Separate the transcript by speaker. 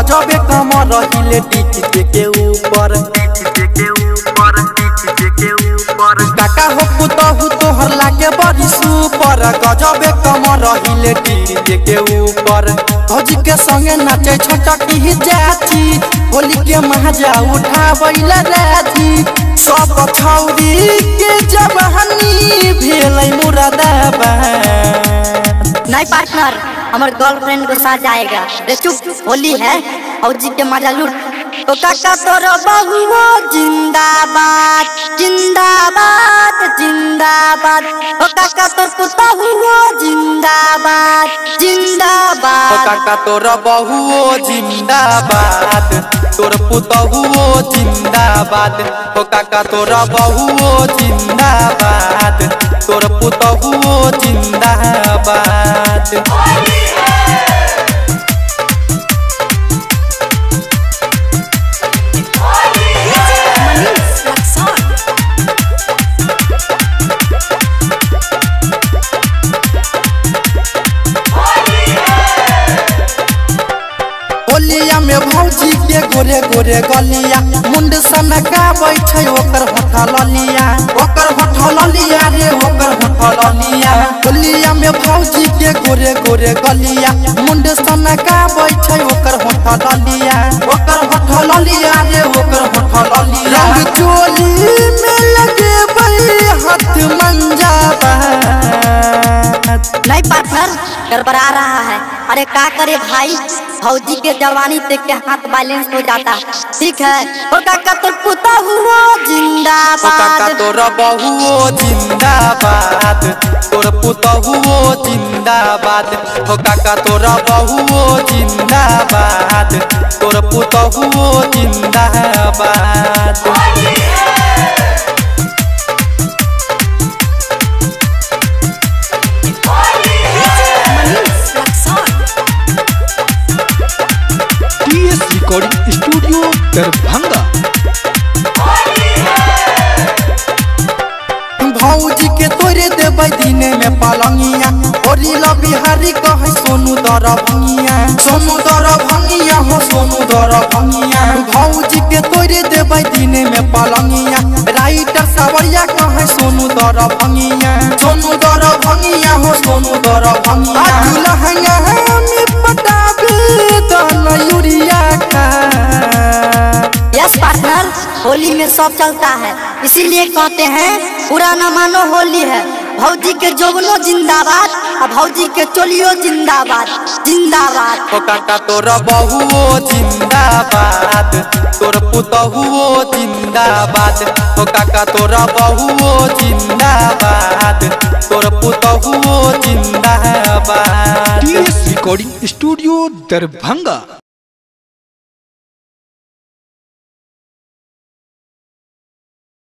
Speaker 1: गजबे कमर हिले टिक के ऊपर काका हो पुतहु तोहर लागे बड़ी सुपर गजबे कमर हिले टिक के ऊपर भौजी के संगे नाचे छोटकी जाची होली के मजा उठावैला राजी सब छौरी के जवानी भेलै मुरादाबाद।
Speaker 2: नहीं पार्टनर हमारे गर्लफ्रेंड को साथ जाएगा रे चुप होली है भौजी के मजा लूट। तो काका तोरा बहुओ जिंदाबाद जिंदाबाद जिंदाबाद ओ काका तोर पुतहुओ जिंदाबाद जिंदाबाद।
Speaker 1: ओ काका तोरा बहुओ जिंदाबाद तोर पुतहुओ जिंदाबाद ओ काका तोरा बहुओ जिंदाबाद तोर पुतहुओ जिंदाबाद। होलिया में भौजी के गोरे गोरे गलिया मुंड सनका बैठे ओकर होठल लिया रे ओकर होठल लिया। होलिया में भौजी के गोरे गोरे गलिया मुंड सनका बैठे ओकर होठल लिया रे ओकर होठल लिया। रंग चोली में लगे हाथ मंजाबा।
Speaker 2: नहीं पार्टनर गड़बड़ा रहा है। अरे क्या करे भाई भौजी के जवानी देख के हाथ बैलेंस हो जाता। ठीक है ओ काका तोर पुतहुओ जिंदाबाद
Speaker 1: ओ काका तोरा बहुओ जिंदाबाद तोर पुतहुओ जिंदाबाद ओ काका तोरा बहुओ जिंदाबाद तोर पुतहुओ जिंदाबाद।
Speaker 3: Recording studio Darbhanga.
Speaker 1: भौजी के तोरे देबै दिने में पलंगिया होली बिहारी कहे सोनू दरभंगिया हो सोनू दरभंगिया। भौजी के तोरे देबै दिने में पलंगिया राइटर सावरिया कहे सोनू दरभंगिया हो सोनू दरभंगिया। लहंगा में पटाबे दाना यूरिया का।
Speaker 2: यस पार्टनर होली में सब चलता है इसीलिए कहते हैं पुराना मानो होली है। भौजी के जोगनो जिंदाबाद और भौजी के चोलियो जिंदाबाद जिंदाबाद।
Speaker 1: ओ काका तोरा बहुओ जिंदाबाद तोर पुतहुओ जिंदाबाद ओ काका तोरा बहुओ जिंदाबाद तोर पुतहुओ जिंदाबाद।
Speaker 3: Recording studio Darbhanga.